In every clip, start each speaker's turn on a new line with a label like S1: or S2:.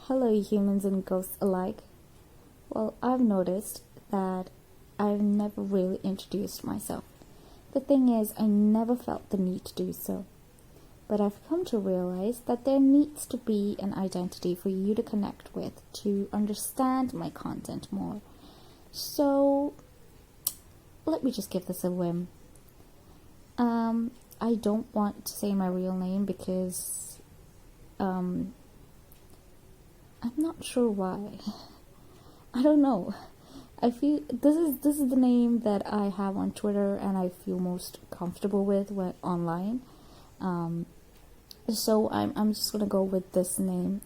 S1: Hello, humans and ghosts alike. Well, I've noticed that I've never really introduced myself. The thing is, I never felt the need to do so. But I've come to realize that there needs to be an identity for you to connect with, to understand my content more. So, let me just give this a whim. I don't want to say my real name because, I'm not sure why. I don't know. I feel this is the name that I have on Twitter and I feel most comfortable with when online. So I'm just gonna go with this name.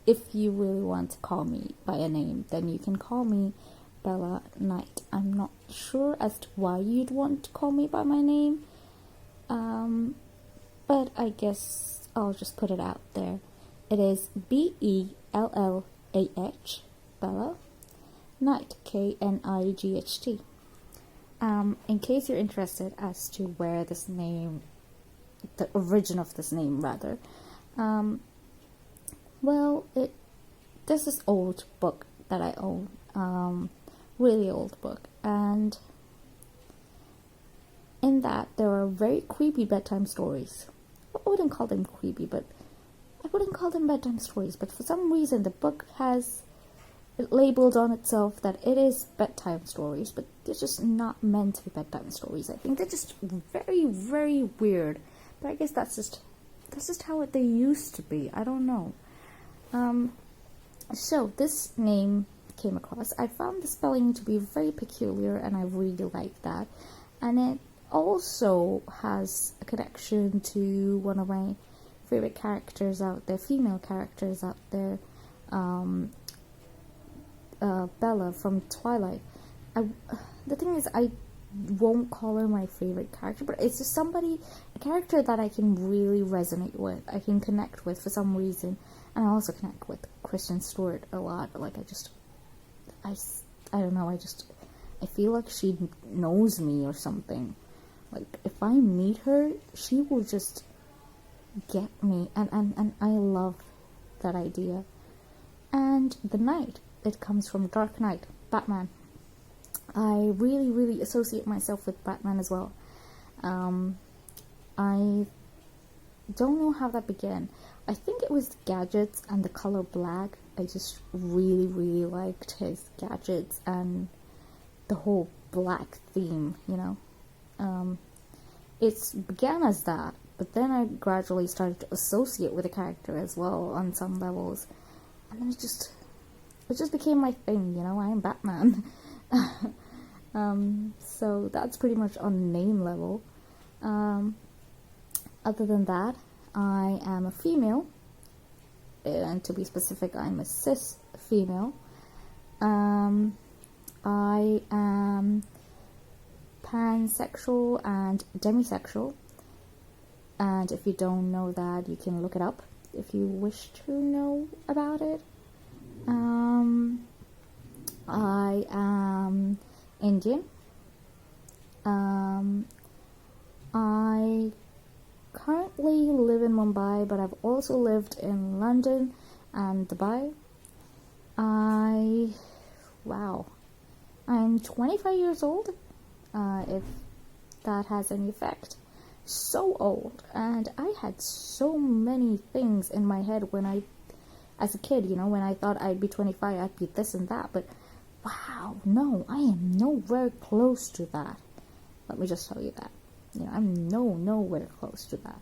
S1: If you really want to call me by a name, then you can call me Bellah Knight. I'm not sure as to why you'd want to call me by my name. But I guess I'll just put it out there. It is Bellah, Bellah Knight, Knight. In case you're interested as to where this name, the origin of this name rather, there's this old book that I own, really old book, and in that there are very creepy bedtime stories. I wouldn't call them creepy, but I wouldn't call them bedtime stories, but for some reason the book has it labeled on itself that it is bedtime stories, but they're just not meant to be bedtime stories. I think they're just very, very weird. But I guess that's just how they used to be. I don't know. So this name came across. I found the spelling to be very peculiar, and I really like that. And it also has a connection to one of my favorite characters out there, female characters out there, Bella from Twilight. The thing is, I won't call her my favorite character, but it's just a character that I can really resonate with, I can connect with for some reason. And I also connect with Kristen Stewart a lot. Like, I don't know, I feel like she knows me or something. Like, if I meet her, she will just get me, and I love that idea. And the Knight, it comes from Dark Knight, Batman. I really, really associate myself with Batman as well. I don't know how that began. I think it was the gadgets and the color black. I just really, really liked his gadgets and the whole black theme, you know. It began as that, but then I gradually started to associate with the character as well on some levels. And then it just became my thing, you know. I am Batman. So that's pretty much on name level. Other than that, I am a female, and to be specific, I'm a cis female. I am pansexual and demisexual, and if you don't know that, you can look it up if you wish to know about it. I am Indian. I currently live in Mumbai, but I've also lived in London and Dubai. I'm 25 years old, if that has any effect. So old, and I had so many things in my head as a kid, you know, when I thought I'd be 25, I'd be this and that, but wow, no, I am nowhere close to that. Let me just tell you that. You know, I'm nowhere close to that.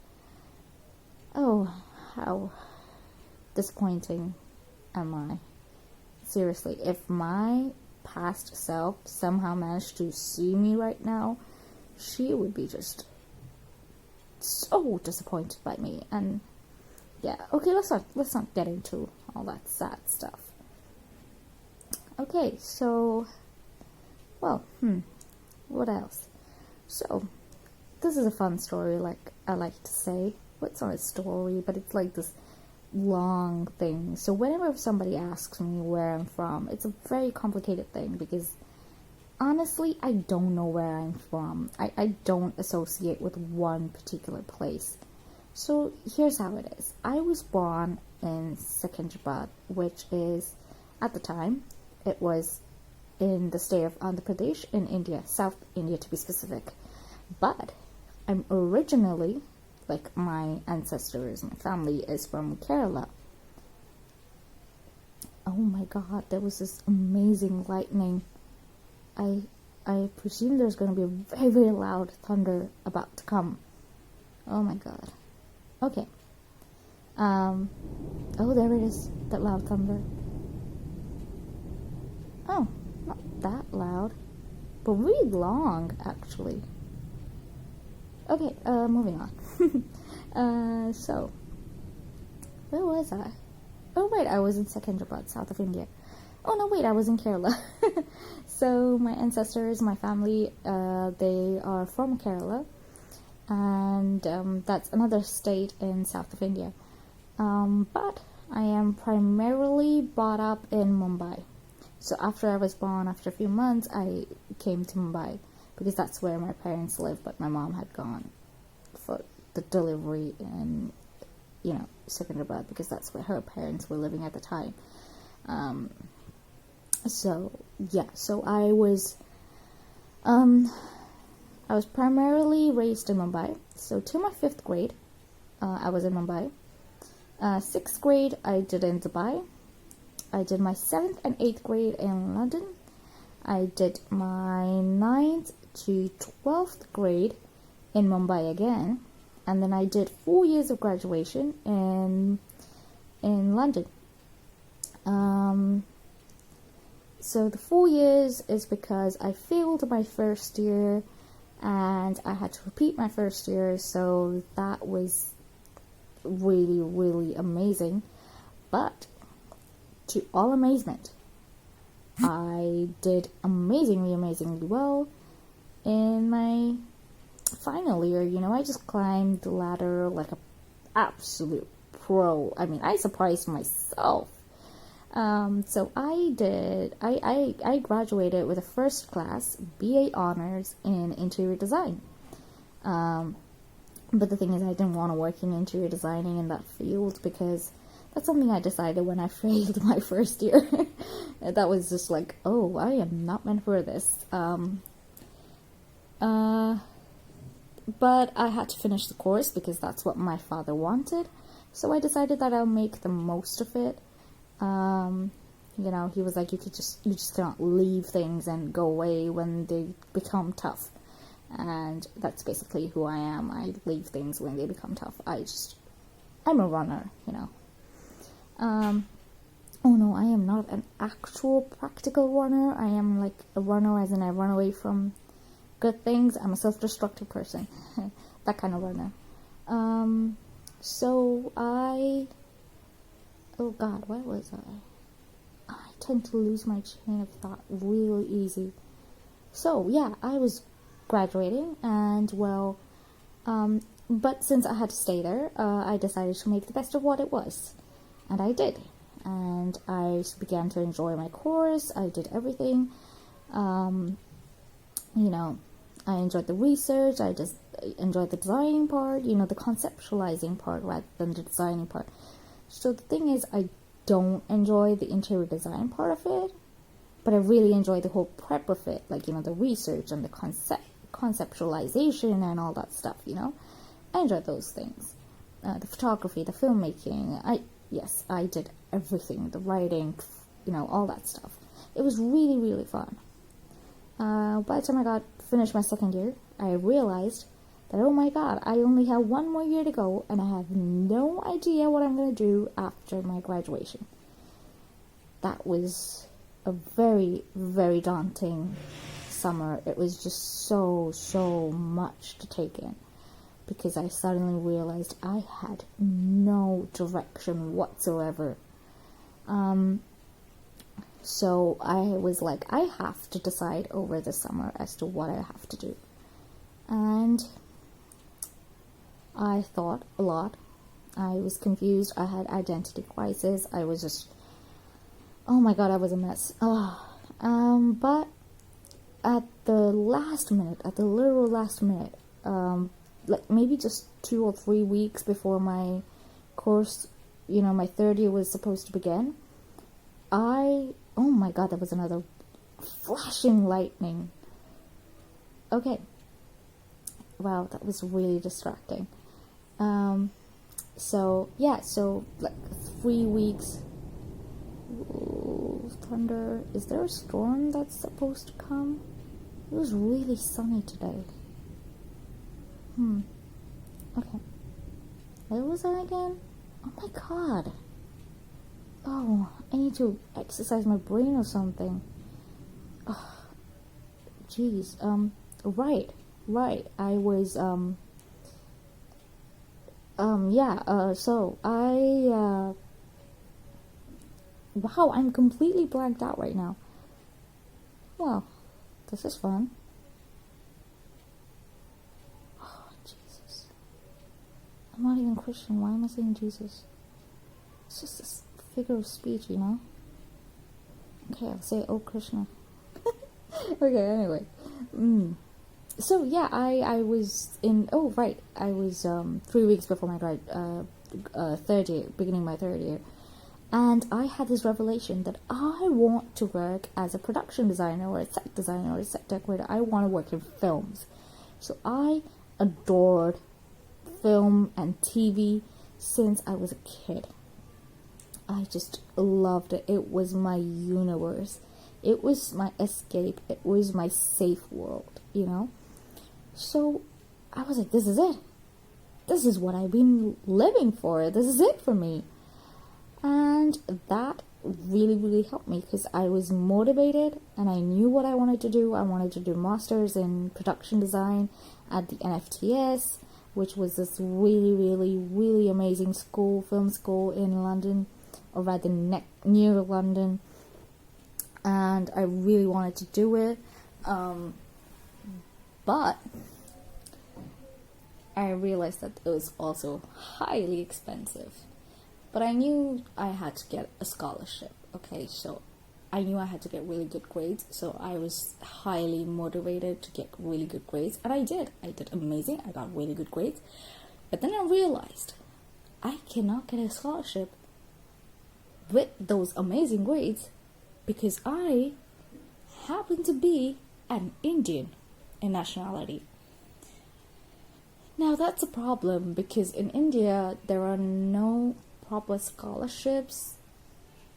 S1: Oh, how disappointing am I? Seriously, if my past self somehow managed to see me right now, she would be just so disappointed by me. And yeah, okay, let's not get into all that sad stuff. Okay, so, what else? So, this is a fun story, like I like to say. Well, it's not a story, but it's like this long thing. So whenever somebody asks me where I'm from, it's a very complicated thing because honestly, I don't know where I'm from. I don't associate with one particular place. So here's how it is. I was born in Secunderabad, which is, at the time, it was in the state of Andhra Pradesh in India, South India to be specific. But I'm originally, like my ancestors, my family is from Kerala. Oh my god, there was this amazing lightning. I presume there's going to be a very, very loud thunder about to come. Oh my god. Okay. Oh, there it is, that loud thunder. Oh, not that loud, but really long, actually. Okay, moving on. So, where was I? Oh, right, I was in Secunderabad, south of India. Oh, no, wait, I was in Kerala. So, my ancestors, my family, they are from Kerala. And that's another state in south of India. But I am primarily brought up in Mumbai. So, after I was born, after a few months, I came to Mumbai. Because that's where my parents live, but my mom had gone for the delivery in, Secunderabad, because that's where her parents were living at the time. So I was primarily raised in Mumbai. So till my 5th grade, I was in Mumbai. 6th grade, I did in Dubai. I did my 7th and 8th grade in London. I did my 9th to 12th grade in Mumbai again, and then I did 4 years of graduation in London. So the 4 years is because I failed my first year and I had to repeat my first year, so that was really, really amazing. But to all amazement, I did amazingly well in my final year. I just climbed the ladder like an absolute pro. I mean, I surprised myself. So I graduated with a first class BA honors in interior design. But the thing is, I didn't want to work in interior designing in that field because that's something I decided when I failed my first year. That was just like, oh, I am not meant for this. But I had to finish the course because that's what my father wanted. So I decided that I'll make the most of it. He was like, you just can't leave things and go away when they become tough. And that's basically who I am. I leave things when they become tough. I'm a runner, Oh no, I am not an actual practical runner. I am like a runner as in I run away from good things. I'm a self-destructive person. That kind of runner. Oh god, where was I? I tend to lose my chain of thought really easy. So yeah, I was graduating and but since I had to stay there, I decided to make the best of what it was. And I did. And I began to enjoy my course. I did everything. I enjoyed the research. I just enjoyed the designing part, the conceptualizing part rather than the designing part. So the thing is, I don't enjoy the interior design part of it, but I really enjoy the whole prep of it, like, the research and the conceptualization and all that stuff, I enjoy those things. The photography, the filmmaking, I did everything, the writing, all that stuff. It was really, really fun. By the time I finished my second year, I realized that, oh my god, I only have 1 more year to go, and I have no idea what I'm going to do after my graduation. That was a very, very daunting summer. It was just so much to take in, because I suddenly realized I had no direction whatsoever. So I was like, I have to decide over the summer as to what I have to do. And I thought a lot. I was confused. I had identity crisis. I was just, oh my god, I was a mess. But at the literal last minute, like maybe just 2 or 3 weeks before my course my third year was supposed to begin, oh my god, that was another flashing lightning. Okay. Wow, that was really distracting. So like 3 weeks. Ooh, thunder. Is there a storm that's supposed to come? It was really sunny today. Okay. Where was I again? Oh my god. Oh, I need to exercise my brain or something. Oh, jeez. Right. I was, so I, wow, I'm completely blanked out right now. Well, this is fun. Oh, Jesus. I'm not even Christian. Why am I saying Jesus? It's just this figure of speech, Okay, I'll say, oh, Krishna. Okay, anyway. So, yeah, I was I was 3 weeks before my third year, beginning my third year. And I had this revelation that I want to work as a production designer or a set designer or a set decorator. I want to work in films. So I adored film and TV since I was a kid. I just loved it. It was my universe. It was my escape. It was my safe world, So I was like, this is it. This is what I've been living for. This is it for me. And that really, really helped me because I was motivated and I knew what I wanted to do. I wanted to do masters in production design at the NFTS, which was this really, really, really amazing school, film school in London, or rather near London. And I really wanted to do it. But I realized that it was also highly expensive. But I knew I had to get a scholarship, okay? So I knew I had to get really good grades. So I was highly motivated to get really good grades. And I did. I did amazing. I got really good grades. But then I realized I cannot get a scholarship with those amazing grades because I happen to be an Indian in nationality. Now that's a problem because in India there are no proper scholarships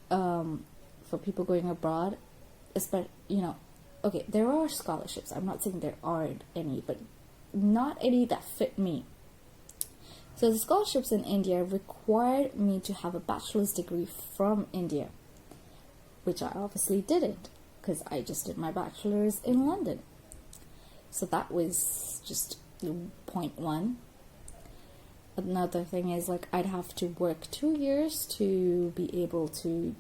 S1: for people going abroad, especially, okay, there are scholarships. I'm not saying there aren't any, but not any that fit me. So the scholarships in India required me to have a bachelor's degree from India, which I obviously didn't because I just did my bachelor's in London. So that was just point one. Another thing is, like, I'd have to work 2 years to be able to,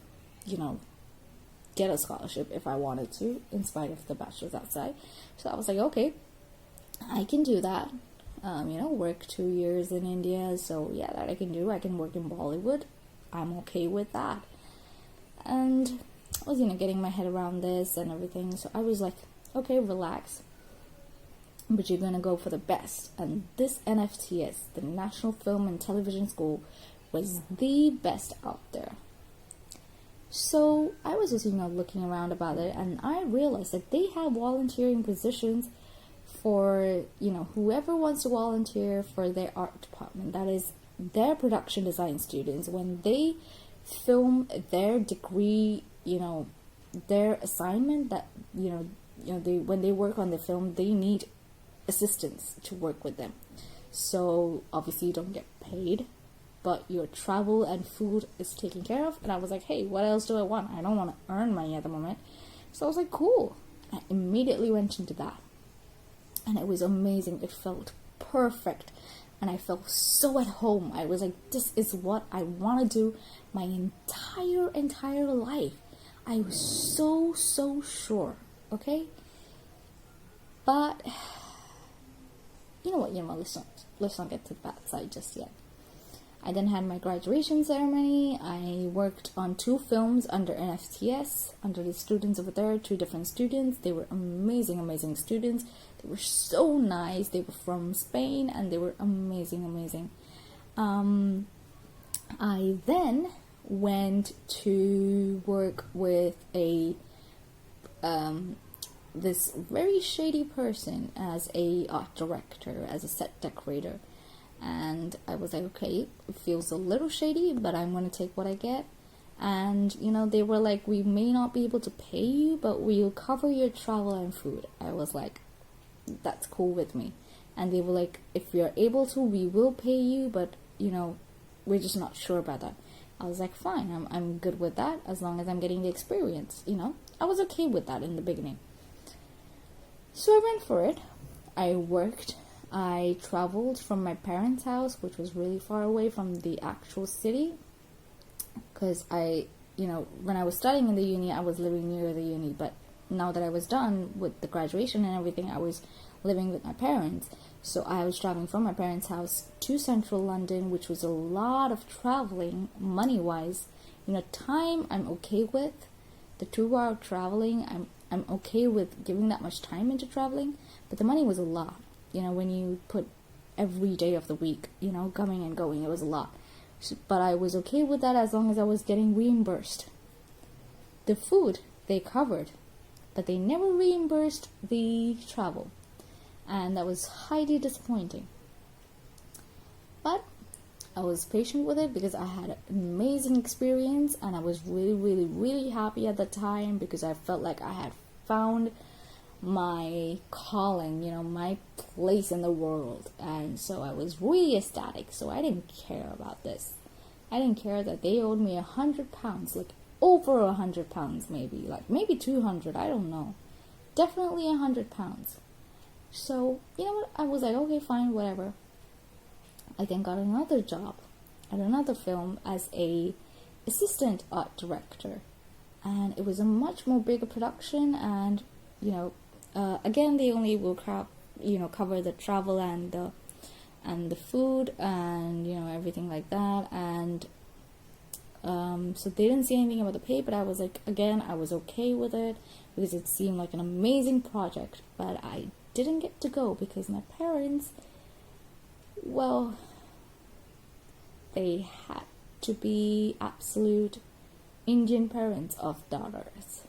S1: get a scholarship if I wanted to, in spite of the bachelor's outside. So I was like, okay, I can do that. Work 2 years in India. So yeah, that I can do. I can work in Bollywood. I'm okay with that. And I was, getting my head around this and everything. So I was like, okay, relax. But you're going to go for the best. And this NFTS, the National Film and Television School, was the best out there. So I was just, looking around about it, and I realized that they have volunteering positions for, whoever wants to volunteer for their art department. That is their production design students. When they film their degree, their assignment that, when they work on the film, they need assistants to work with them. So obviously you don't get paid, but your travel and food is taken care of. And I was like, hey, what else do I want? I don't want to earn money at the moment. So I was like, cool. I immediately went into that, and it was amazing. It felt perfect, and I felt so at home. I was like, this is what I want to do my entire life. I was so sure. Okay, but you know what, let's not get to that side just yet. I then had my graduation ceremony. I worked on 2 films under NFTS, under the students over there, 2 different students. They were amazing students. They were so nice. They were from Spain, and they were amazing. I then went to work with this very shady person as a art director, as a set decorator. And I was like, okay, it feels a little shady, but I'm going to take what I get. And, they were like, we may not be able to pay you, but we'll cover your travel and food. I was like, that's cool with me. And they were like, if you're able to, we will pay you, but, we're just not sure about that. I was like, fine, I'm good with that, as long as I'm getting the experience, I was okay with that in the beginning. So I went for it. I worked. I traveled from my parents' house, which was really far away from the actual city, because when I was studying in the uni, I was living near the uni, but now that I was done with the graduation and everything, I was living with my parents. So I was traveling from my parents' house to central London, which was a lot of traveling, money-wise. Time I'm okay with. The 2-hour traveling, I'm okay with giving that much time into traveling, but the money was a lot. When you put every day of the week, coming and going, it was a lot. But I was okay with that as long as I was getting reimbursed. The food, they covered, but they never reimbursed the travel. And that was highly disappointing. But I was patient with it because I had an amazing experience, and I was really, really, really happy at the time because I felt like I had found my calling, my place in the world. And so I was really ecstatic. So I didn't care about this. I didn't care that they owed me £100, like over £100 maybe, like maybe 200, I don't know. Definitely £100. So, what? I was like, okay, fine, whatever. I then got another job at another film as a assistant art director. And it was a much more bigger production, and, again, they only will cover the travel and the food and, everything like that. And so they didn't say anything about the pay, but I was like, again, I was okay with it because it seemed like an amazing project. But I didn't get to go because my parents, well, they had to be absolute Indian parents of daughters.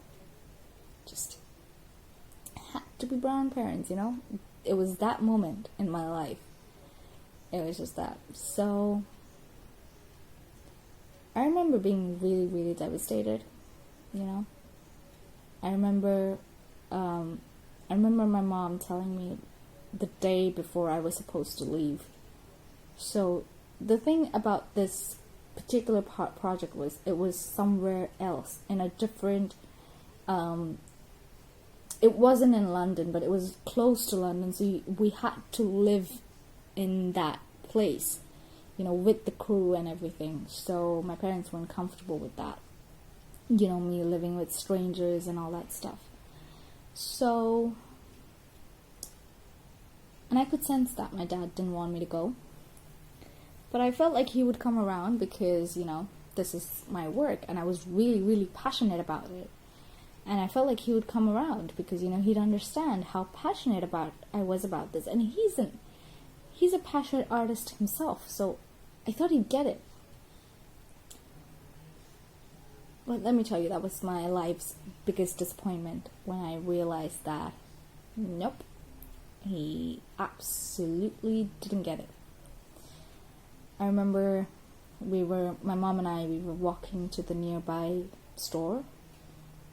S1: Just had to be brown parents, It was that moment in my life. It was just that. So I remember being really, really devastated, I remember my mom telling me the day before I was supposed to leave. So the thing about this particular project was it was somewhere else in a different it wasn't in London, but it was close to London, so we had to live in that place, with the crew and everything. So my parents weren't comfortable with that, me living with strangers and all that stuff. So, and I could sense that my dad didn't want me to go. But I felt like he would come around because, this is my work, and I was really, really passionate about it. And I felt like he would come around because, he'd understand how passionate I was about this. And he's a passionate artist himself, so I thought he'd get it. But let me tell you, that was my life's biggest disappointment when I realized that, nope, he absolutely didn't get it. I remember my mom and I were walking to the nearby store,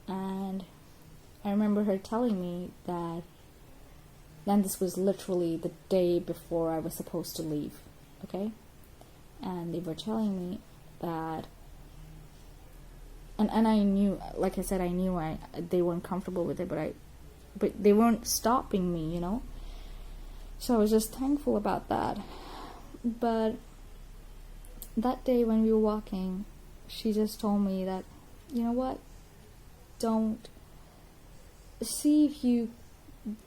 S1: and I remember her telling me that, then this was literally the day before I was supposed to leave, okay? And they were telling me that, and I knew, like I said, I knew they weren't comfortable with it, but they weren't stopping me, So I was just thankful about that. But that day when we were walking, she just told me that, you know what, don't, see if you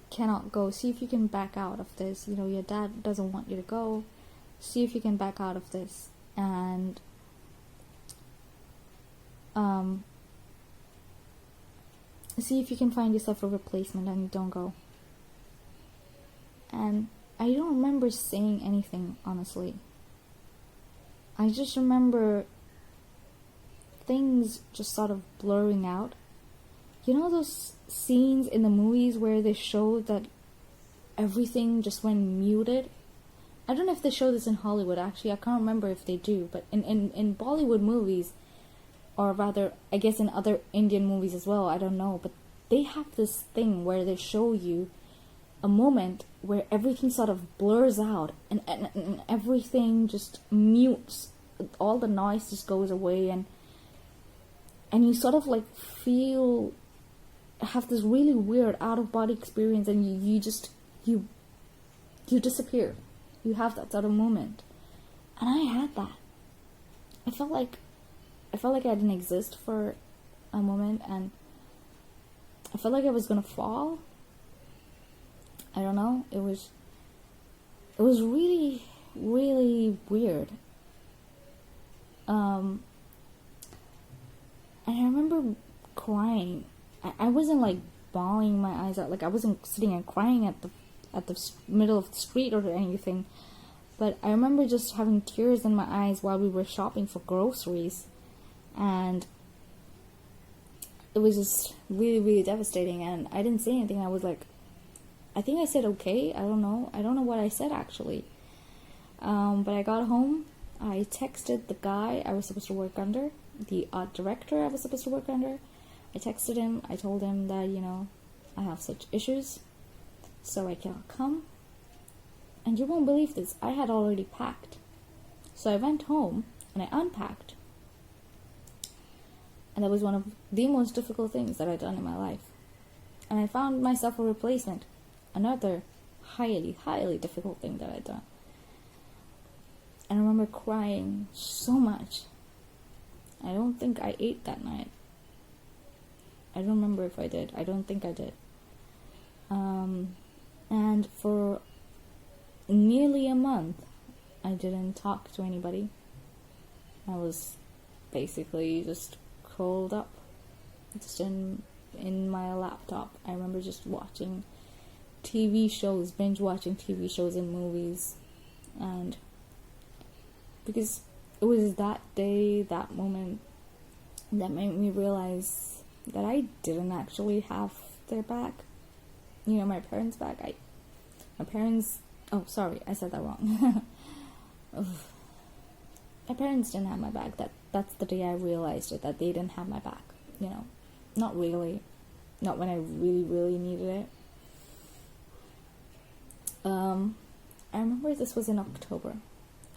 S1: cannot go, see if you can back out of this, your dad doesn't want you to go, see if you can back out of this, and see if you can find yourself a replacement and don't go. And I don't remember saying anything, honestly. I just remember things just sort of blurring out. You know those scenes in the movies where they show that everything just went muted? I don't know if they show this in Hollywood, actually. I can't remember if they do. But in Bollywood movies, or rather, I guess in other Indian movies as well, I don't know. But they have this thing where they show you a moment where everything sort of blurs out and everything just mutes. All the noise just goes away, and you sort of like have this really weird out-of-body experience, and you disappear. You have that sort of moment. And I had that. I felt like I didn't exist for a moment, and I felt like I was gonna fall. I don't know. It was really, really weird. And I remember crying. I wasn't like bawling my eyes out. Like, I wasn't sitting and crying at the middle of the street or anything. But I remember just having tears in my eyes while we were shopping for groceries. And it was just really, really devastating. And I didn't say anything. I was like, I think I said okay. I don't know what I said, actually. But I got home. I texted the guy I was supposed to work under, the art director I was supposed to work under. I texted him. I told him that, I have such issues, so I cannot come. And you won't believe this, I had already packed. So I went home and I unpacked. And that was one of the most difficult things that I'd done in my life. And I found myself a replacement. Another highly, highly difficult thing that I'd done. And I remember crying so much. I don't think I ate that night. I don't remember if I did. I don't think I did. And for nearly a month, I didn't talk to anybody. I was basically just curled up, just in my laptop. I remember just watching TV shows, binge watching TV shows and movies, and because it was that day, that moment, that made me realize that I didn't actually have their back. My parents' back. Oh, sorry, I said that wrong. My parents didn't have my back. That's the day I realized it, that they didn't have my back. Not really. Not when I really, really needed it. I remember this was in October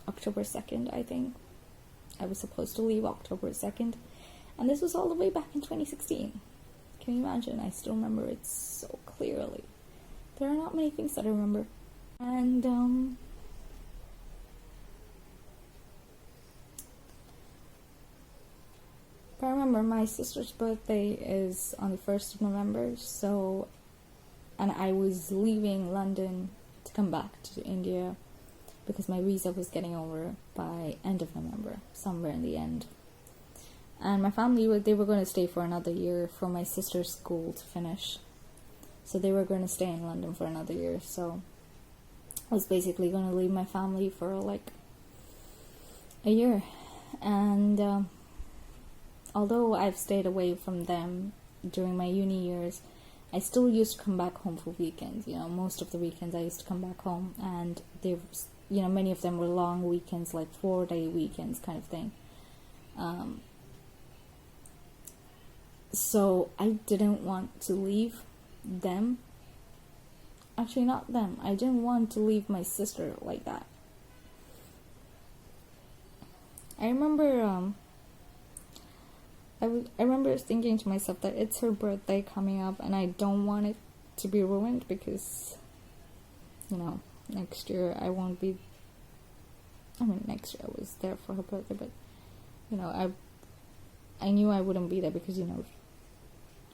S1: 2nd, I think. I was supposed to leave October 2nd, and this was all the way back in 2016. Can you imagine? I still remember it so clearly. There are not many things that I remember. And, but I remember my sister's birthday is on the 1st of November, and I was leaving London to come back to India because my visa was getting over by end of November, somewhere in the end. And my family, they were going to stay for another year for my sister's school to finish. So they were going to stay in London for another year. So I was basically going to leave my family for like a year. And although I've stayed away from them during my uni years, I still used to come back home for weekends. Most of the weekends I used to come back home, and many of them were long weekends, like 4-day weekends kind of thing. So I didn't want to leave them. Actually, not them. I didn't want to leave my sister like that. I remember I remember thinking to myself that it's her birthday coming up, and I don't want it to be ruined because, next year I won't be. Next year I was there for her birthday, but I knew I wouldn't be there because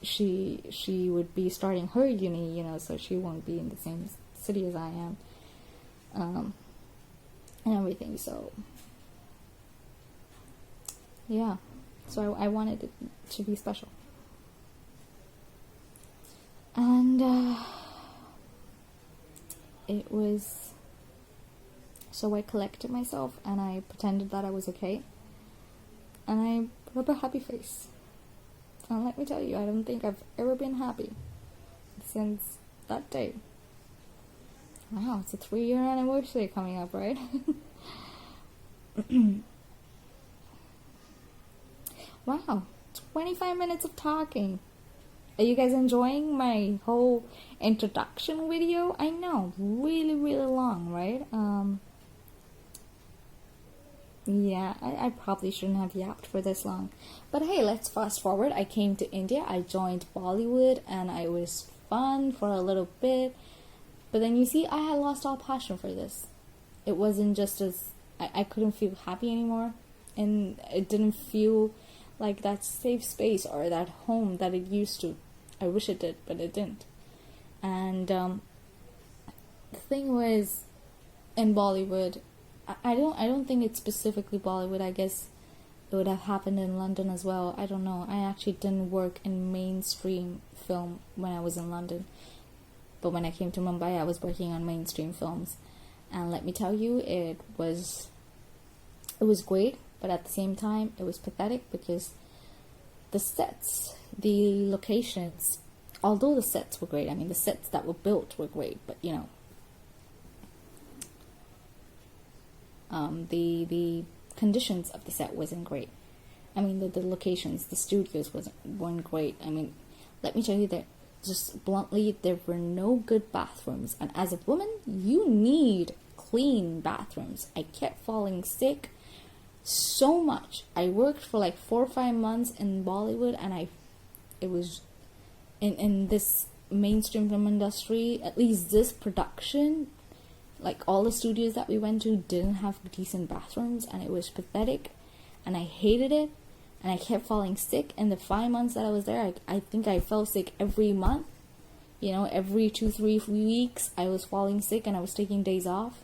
S1: she would be starting her uni, so she won't be in the same city as I am, and everything. So yeah. So I wanted it to be special. And it was So I collected myself and I pretended that I was okay. And I put up a happy face. And let me tell you, I don't think I've ever been happy since that day. Wow, it's a 3-year anniversary coming up, right? Wow, 25 minutes of talking. Are you guys enjoying my whole introduction video? I know, really, really long, right? Yeah, I probably shouldn't have yapped for this long. But hey, let's fast forward. I came to India, I joined Bollywood, and it was fun for a little bit. But then you see, I had lost all passion for this. It wasn't just as... I couldn't feel happy anymore. And it didn't feel like that safe space or that home that it used to. I wish it did, but it didn't. And the thing was, in Bollywood, I don't think it's specifically Bollywood. I guess it would have happened in London as well. I don't know. I actually didn't work in mainstream film when I was in London. But when I came to Mumbai, I was working on mainstream films. And let me tell you, it was great, but at the same time, it was pathetic because the sets, the locations, although the sets were great, I mean, the sets that were built were great, but you know, the conditions of the set wasn't great. I mean, the locations, the studios weren't great. I mean, let me tell you that just bluntly, there were no good bathrooms. And as a woman, you need clean bathrooms. I kept falling sick so much. I worked for like 4 or 5 months in Bollywood, and it was in this mainstream film industry, at least this production, like all the studios that we went to didn't have decent bathrooms, and it was pathetic, and I hated it, and I kept falling sick. In the 5 months that I was there, I think I fell sick every month. You know, every 2-3 weeks I was falling sick, and I was taking days off,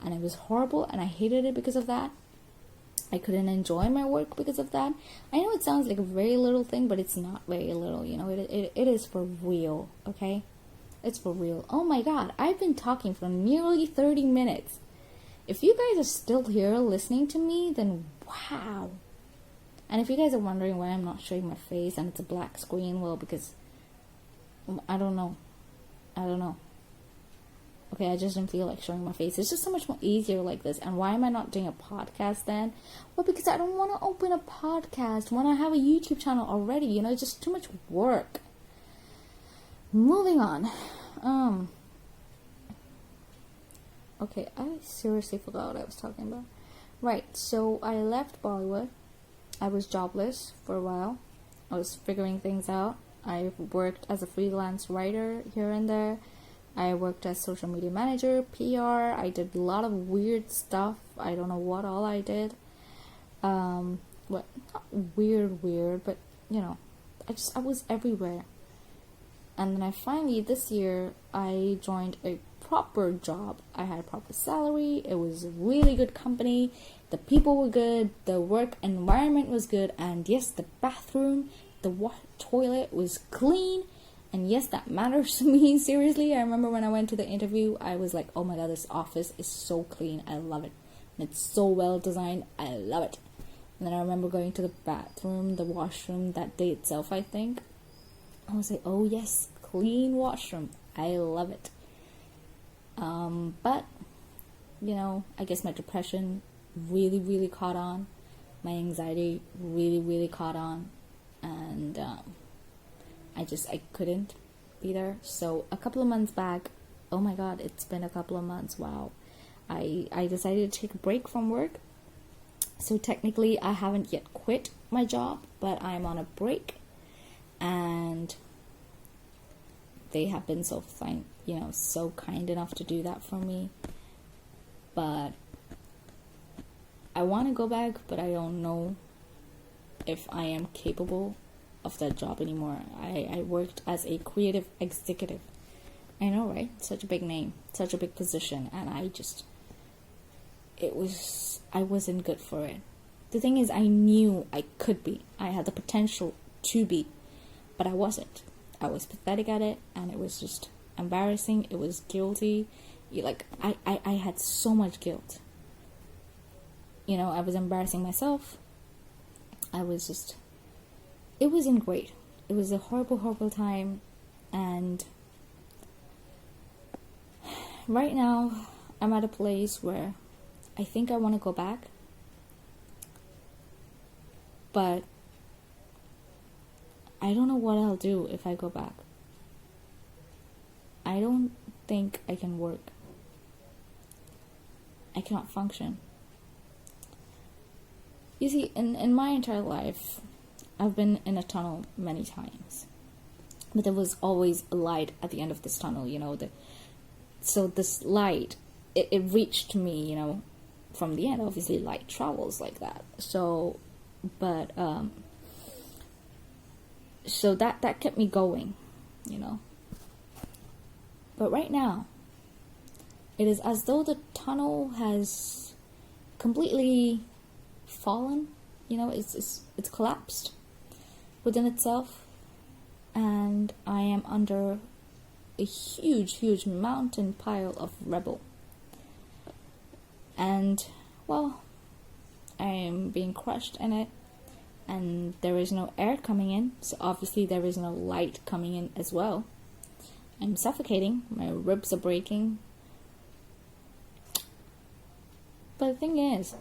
S1: and it was horrible, and I hated it because of that. I couldn't enjoy my work because of that. I know it sounds like a very little thing, but it's not very little, you know. It is for real, okay? It's for real. Oh my god, I've been talking for nearly 30 minutes. If you guys are still here listening to me, then wow. And if you guys are wondering why I'm not showing my face and it's a black screen, well, because I don't know. Okay, I just didn't feel like showing my face. It's just so much more easier like this. And why am I not doing a podcast then? Well, because I don't want to open a podcast when I have a YouTube channel already. You know, it's just too much work. Moving on. Okay, I seriously forgot what I was talking about. Right, so I left Bollywood. I was jobless for a while. I was figuring things out. I worked as a freelance writer here and there. I worked as social media manager, PR. I did a lot of weird stuff. I don't know what all I did. Not weird, but you know, I was everywhere. And then I finally, this year, I joined a proper job. I had a proper salary. It was a really good company. The people were good. The work environment was good. And yes, the bathroom, the toilet was clean. And yes, that matters to me, seriously. I remember when I went to the interview, I was like, oh my god, this office is so clean. I love it. And it's so well designed. I love it. And then I remember going to the bathroom, the washroom, that day itself, I think. I was like, oh yes, clean washroom. I love it. But, you know, I guess my depression really, really caught on. My anxiety really, really caught on. And, I couldn't be there. So a couple of months back, oh my god, it's been a couple of months, wow. I decided to take a break from work. So technically I haven't yet quit my job, but I'm on a break. And they have been so fine, you know, so kind enough to do that for me. But I want to go back, but I don't know if I am capable of that job anymore. I worked as a creative executive. I know, right? Such a big name, such a big position, and I wasn't good for it. The thing is, I knew I could be. I had the potential to be, but I wasn't. I was pathetic at it, and it was just embarrassing. It was guilty. like I had so much guilt. You know, I was embarrassing myself. I was just, it wasn't great. It was a horrible time. And right now I'm at a place where I think I want to go back, but I don't know what I'll do if I go back. I don't think I can work. I cannot function. You see, in my entire life, I've been in a tunnel many times. But there was always a light at the end of this tunnel, you know. So this light, it reached me, you know, from the end. Obviously, light travels like that. So that kept me going, you know. But right now, it is as though the tunnel has completely fallen, you know, it's collapsed within itself, and I am under a huge mountain pile of rubble, and well, I am being crushed in it, and there is no air coming in, so obviously there is no light coming in as well. I'm suffocating, my ribs are breaking. But the thing is,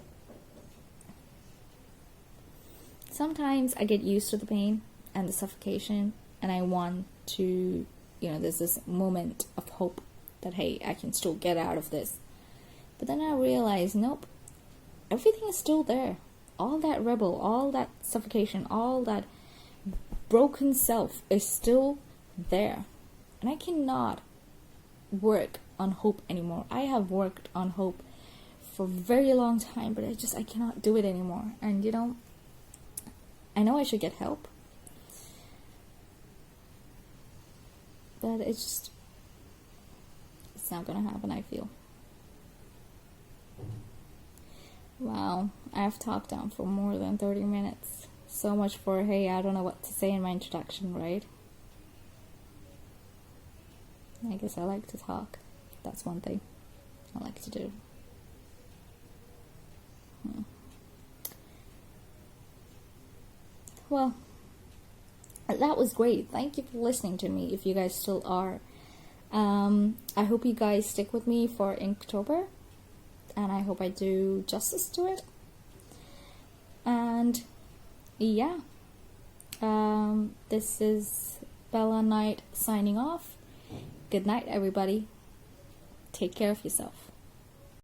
S1: sometimes I get used to the pain and the suffocation, and I want to, you know, there's this moment of hope that, hey, I can still get out of this. But then I realize, nope, everything is still there. All that rebel, all that suffocation, all that broken self is still there. And I cannot work on hope anymore. I have worked on hope for a very long time, but I cannot do it anymore. And you know, I know I should get help, but it's not gonna happen, I feel. Wow, I've talked on for more than 30 minutes. So much for, hey, I don't know what to say in my introduction, right? I guess I like to talk. That's one thing I like to do. Well, that was great. Thank you for listening to me, if you guys still are. I hope you guys stick with me for Inktober, and I hope I do justice to it. And yeah, this is Bellah Knight signing off. Good night, everybody. Take care of yourself.